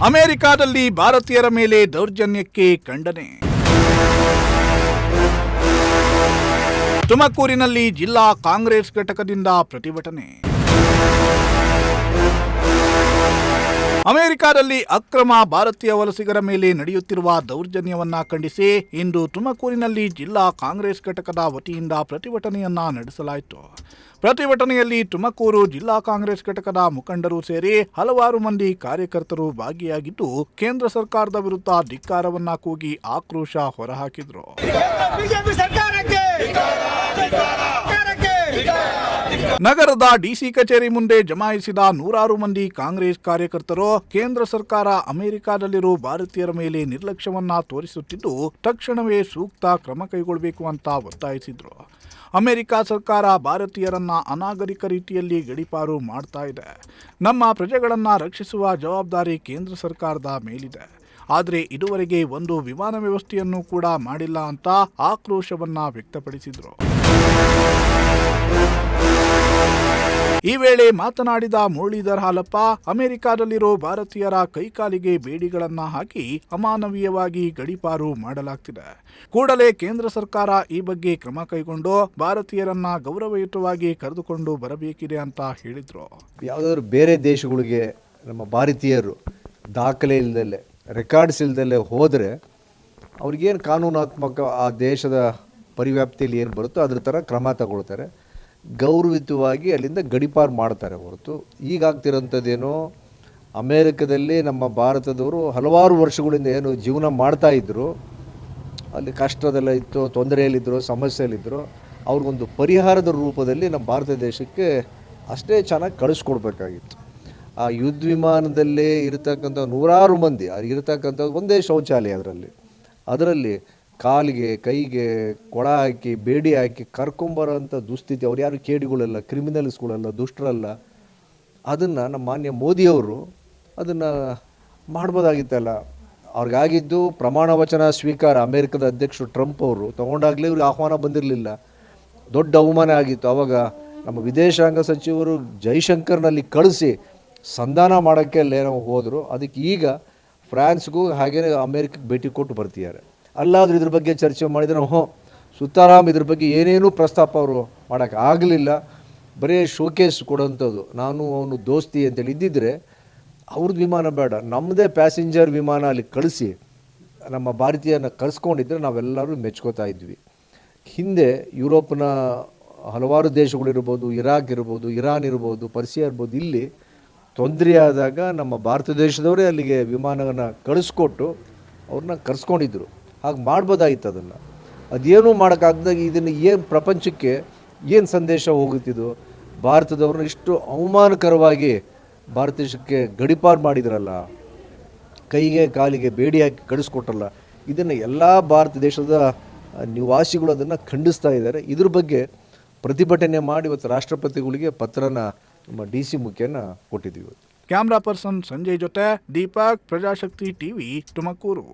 ಅಮೆರಿಕಾದಲ್ಲಿ ಭಾರತೀಯರ ಮೇಲೆ ದೌರ್ಜನ್ಯಕ್ಕೆ ಖಂಡನೆ. ತುಮಕೂರಿನಲ್ಲಿ ಜಿಲ್ಲಾ ಕಾಂಗ್ರೆಸ್ ಘಟಕದಿಂದ ಪ್ರತಿಭಟನೆ. ಅಮೆರಿಕಾದಲ್ಲಿ ಅಕ್ರಮ ಭಾರತೀಯ ವಲಸಿಗರ ಮೇಲೆ ನಡೆಯುತ್ತಿರುವ ದೌರ್ಜನ್ಯವನ್ನ ಖಂಡಿಸಿ ಇಂದು ತುಮಕೂರಿನಲ್ಲಿ ಜಿಲ್ಲಾ ಕಾಂಗ್ರೆಸ್ ಘಟಕದ ವತಿಯಿಂದ ಪ್ರತಿಭಟನೆಯನ್ನ ನಡೆಸಲಾಯಿತು. ಪ್ರತಿಭಟನೆಯಲ್ಲಿ ತುಮಕೂರು ಜಿಲ್ಲಾ ಕಾಂಗ್ರೆಸ್ ಘಟಕದ ಮುಖಂಡರು ಸೇರಿ ಹಲವಾರು ಮಂದಿ ಕಾರ್ಯಕರ್ತರು ಭಾಗಿಯಾಗಿದ್ದು, ಕೇಂದ್ರ ಸರ್ಕಾರದ ವಿರುದ್ಧ ಧಿಕ್ಕಾರವನ್ನ ಕೂಗಿ ಆಕ್ರೋಶ ಹೊರಹಾಕಿದರು. ನಗರದ ಡಿಸಿ ಕಚೇರಿ ಮುಂದೆ ಜಮಾಯಿಸಿದ ನೂರಾರು ಮಂದಿ ಕಾಂಗ್ರೆಸ್ ಕಾರ್ಯಕರ್ತರು ಕೇಂದ್ರ ಸರ್ಕಾರ ಅಮೆರಿಕಾದಲ್ಲಿರುವ ಭಾರತೀಯರ ಮೇಲೆ ನಿರ್ಲಕ್ಷ್ಯವನ್ನ ತೋರಿಸುತ್ತಿದ್ದು, ತಕ್ಷಣವೇ ಸೂಕ್ತ ಕ್ರಮ ಕೈಗೊಳ್ಳಬೇಕು ಅಂತ ಒತ್ತಾಯಿಸಿದ್ರು. ಅಮೆರಿಕ ಸರ್ಕಾರ ಭಾರತೀಯರನ್ನ ಅನಾಗರಿಕ ರೀತಿಯಲ್ಲಿ ಗಡೀಪಾರು ಮಾಡ್ತಾ ಇದೆ. ನಮ್ಮ ಪ್ರಜೆಗಳನ್ನ ರಕ್ಷಿಸುವ ಜವಾಬ್ದಾರಿ ಕೇಂದ್ರ ಸರ್ಕಾರದ ಮೇಲಿದೆ. ಆದರೆ ಇದುವರೆಗೆ ಒಂದು ವಿಮಾನ ವ್ಯವಸ್ಥೆಯನ್ನು ಕೂಡ ಮಾಡಿಲ್ಲ ಅಂತ ಆಕ್ರೋಶವನ್ನ ವ್ಯಕ್ತಪಡಿಸಿದ್ರು. ಈ ವೇಳೆ ಮಾತನಾಡಿದ ಮುರಳೀಧರ್ ಹಾಲಪ್ಪ, ಅಮೆರಿಕಾದಲ್ಲಿರೋ ಭಾರತೀಯರ ಕೈಕಾಲಿಗೆ ಬೇಡಿಗಳನ್ನ ಹಾಕಿ ಅಮಾನವೀಯವಾಗಿ ಗಡೀಪಾರು ಮಾಡಲಾಗ್ತಿದೆ. ಕೂಡಲೇ ಕೇಂದ್ರ ಸರ್ಕಾರ ಈ ಬಗ್ಗೆ ಕ್ರಮ ಕೈಗೊಂಡು ಭಾರತೀಯರನ್ನ ಗೌರವಯುತವಾಗಿ ಕರೆದುಕೊಂಡು ಬರಬೇಕಿದೆ ಅಂತ ಹೇಳಿದ್ರು. ಯಾವುದಾದ್ರು ಬೇರೆ ದೇಶಗಳಿಗೆ ನಮ್ಮ ಭಾರತೀಯರು ದಾಖಲೆ ಇಲ್ಲದಲ್ಲೇ, ರೆಕಾರ್ಡ್ಸ್ ಇಲ್ಲದಲ್ಲೇ ಹೋದರೆ ಅವ್ರಿಗೇನು ಕಾನೂನಾತ್ಮಕ ಆ ದೇಶದ ಪರಿವ್ಯಾಪ್ತಿಯಲ್ಲಿ ಏನು ಬರುತ್ತೋ ಅದ್ರ ಥರ ಕ್ರಮ ತಗೊಳ್ತಾರೆ. ಗೌರವಿತವಾಗಿ ಅಲ್ಲಿಂದ ಗಡೀಪಾರು ಮಾಡ್ತಾರೆ ಹೊರತು ಈಗಾಗ್ತಿರೋಂಥದ್ದೇನೋ ಅಮೇರಿಕದಲ್ಲಿ ನಮ್ಮ ಭಾರತದವರು ಹಲವಾರು ವರ್ಷಗಳಿಂದ ಏನು ಜೀವನ ಮಾಡ್ತಾಯಿದ್ರು, ಅಲ್ಲಿ ಕಷ್ಟದೆಲ್ಲ ಇತ್ತು, ತೊಂದರೆಯಲ್ಲಿದ್ದರು, ಸಮಸ್ಯೆಯಲ್ಲಿದ್ದರು, ಅವ್ರಿಗೊಂದು ಪರಿಹಾರದ ರೂಪದಲ್ಲಿ ನಮ್ಮ ಭಾರತ ದೇಶಕ್ಕೆ ಅಷ್ಟೇ ಚೆನ್ನಾಗಿ ಕಳಿಸ್ಕೊಡ್ಬೇಕಾಗಿತ್ತು. ಆ ಯುದ್ಧ ವಿಮಾನದಲ್ಲೇ ಇರತಕ್ಕಂಥ ನೂರಾರು ಮಂದಿ ಇರತಕ್ಕಂಥ ಒಂದೇ ಶೌಚಾಲಯ ಅದರಲ್ಲಿ ಕಾಲಿಗೆ ಕೈಗೆ ಕೊಳ ಹಾಕಿ ಬೇಡಿ ಹಾಕಿ ಕರ್ಕೊಂಬರೋಂಥ ದುಸ್ಥಿತಿ. ಅವ್ರು ಯಾರು ಕೇಡಿಗಳಲ್ಲ, ಕ್ರಿಮಿನಲ್ಸ್ಗಳಲ್ಲ, ದುಷ್ಟರಲ್ಲ. ಅದನ್ನು ನಮ್ಮ ಮಾನ್ಯ ಮೋದಿಯವರು ಅದನ್ನು ಮಾಡ್ಬೋದಾಗಿತ್ತಲ್ಲ. ಅವ್ರಿಗಾಗಿದ್ದು ಪ್ರಮಾಣ ವಚನ ಸ್ವೀಕಾರ ಅಮೇರಿಕದ ಅಧ್ಯಕ್ಷರು ಟ್ರಂಪ್ ಅವರು ತೊಗೊಂಡಾಗಲೇ ಇವ್ರಿಗೆ ಆಹ್ವಾನ ಬಂದಿರಲಿಲ್ಲ. ದೊಡ್ಡ ಅವಮಾನ ಆಗಿತ್ತು. ಆವಾಗ ನಮ್ಮ ವಿದೇಶಾಂಗ ಸಚಿವರು ಜೈಶಂಕರ್ನಲ್ಲಿ ಕಳಿಸಿ ಸಂಧಾನ ಮಾಡೋಕ್ಕೆ ಅಲ್ಲೇ ನಾವು ಹೋದರು. ಅದಕ್ಕೆ ಈಗ ಫ್ರಾನ್ಸ್ಗೂ ಹಾಗೇ ಅಮೇರಿಕಕ್ಕೆ ಭೇಟಿ ಕೊಟ್ಟು ಬರ್ತಿದ್ದಾರೆ. ಅಲ್ಲಾದರೂ ಇದ್ರ ಬಗ್ಗೆ ಚರ್ಚೆ ಮಾಡಿದರೆ ಸುತ್ತಾರಾಮ್ ಇದ್ರ ಬಗ್ಗೆ ಏನೇನೂ ಪ್ರಸ್ತಾಪ ಅವರು ಮಾಡೋಕ್ಕೆ ಆಗಲಿಲ್ಲ. ಬರೀ ಶೋಕೇಸ್ ಕೊಡೋಂಥದ್ದು, ನಾನು ಅವನು ದೋಸ್ತಿ ಅಂತೇಳಿ ಇದ್ದಿದ್ದರೆ ಅವ್ರದ್ದು ವಿಮಾನ ಬೇಡ, ನಮ್ಮದೇ ಪ್ಯಾಸೆಂಜರ್ ವಿಮಾನ ಅಲ್ಲಿ ಕಳಿಸಿ ನಮ್ಮ ಭಾರತೀಯನ ಕಳಿಸ್ಕೊಂಡಿದ್ರೆ ನಾವೆಲ್ಲರೂ ಮೆಚ್ಕೋತಾ ಇದ್ವಿ. ಹಿಂದೆ ಯುರೋಪ್ನ ಹಲವಾರು ದೇಶಗಳಿರ್ಬೋದು, ಇರಾಕ್ ಇರ್ಬೋದು, ಇರಾನ್ ಇರ್ಬೋದು, ಪರ್ಸಿಯಾ ಇರ್ಬೋದು, ಇಲ್ಲಿ ತೊಂದರೆ ಆದಾಗ ನಮ್ಮ ಭಾರತ ದೇಶದವರೇ ಅಲ್ಲಿಗೆ ವಿಮಾನವನ್ನು ಕಳಿಸ್ಕೊಟ್ಟು ಅವ್ರನ್ನ ಕರೆಸ್ಕೊಂಡಿದ್ರು. ಹಾಗೆ ಮಾಡ್ಬೋದಾಗಿತ್ತು. ಅದನ್ನು ಅದೇನೂ ಮಾಡೋಕ್ಕಾಗ್ದಾಗ ಇದನ್ನು ಏನು ಪ್ರಪಂಚಕ್ಕೆ ಏನು ಸಂದೇಶ ಹೋಗುತ್ತಿದ್ದು? ಭಾರತದವ್ರನ್ನ ಇಷ್ಟು ಅವಮಾನಕರವಾಗಿ ಭಾರತ ದೇಶಕ್ಕೆ ಗಡೀಪಾರು ಮಾಡಿದ್ರಲ್ಲ, ಕೈಗೆ ಕಾಲಿಗೆ ಬೇಡಿ ಹಾಕಿ ಕಳಿಸ್ಕೊಟ್ರಲ್ಲ, ಇದನ್ನು ಎಲ್ಲ ಭಾರತ ದೇಶದ ನಿವಾಸಿಗಳು ಅದನ್ನು ಖಂಡಿಸ್ತಾ ಇದ್ದಾರೆ. ಇದ್ರ ಬಗ್ಗೆ ಪ್ರತಿಭಟನೆ ಮಾಡಿ ಇವತ್ತು ರಾಷ್ಟ್ರಪತಿಗಳಿಗೆ ಪತ್ರನ ನಮ್ಮ DC ಮುಖ್ಯನ ಕೊಟ್ಟಿದ್ದೀವಿ. ಕ್ಯಾಮ್ರಾ ಪರ್ಸನ್ ಸಂಜಯ್ ಜೊತೆ ದೀಪಕ್, ಪ್ರಜಾಶಕ್ತಿ ಟಿವಿ, ತುಮಕೂರು.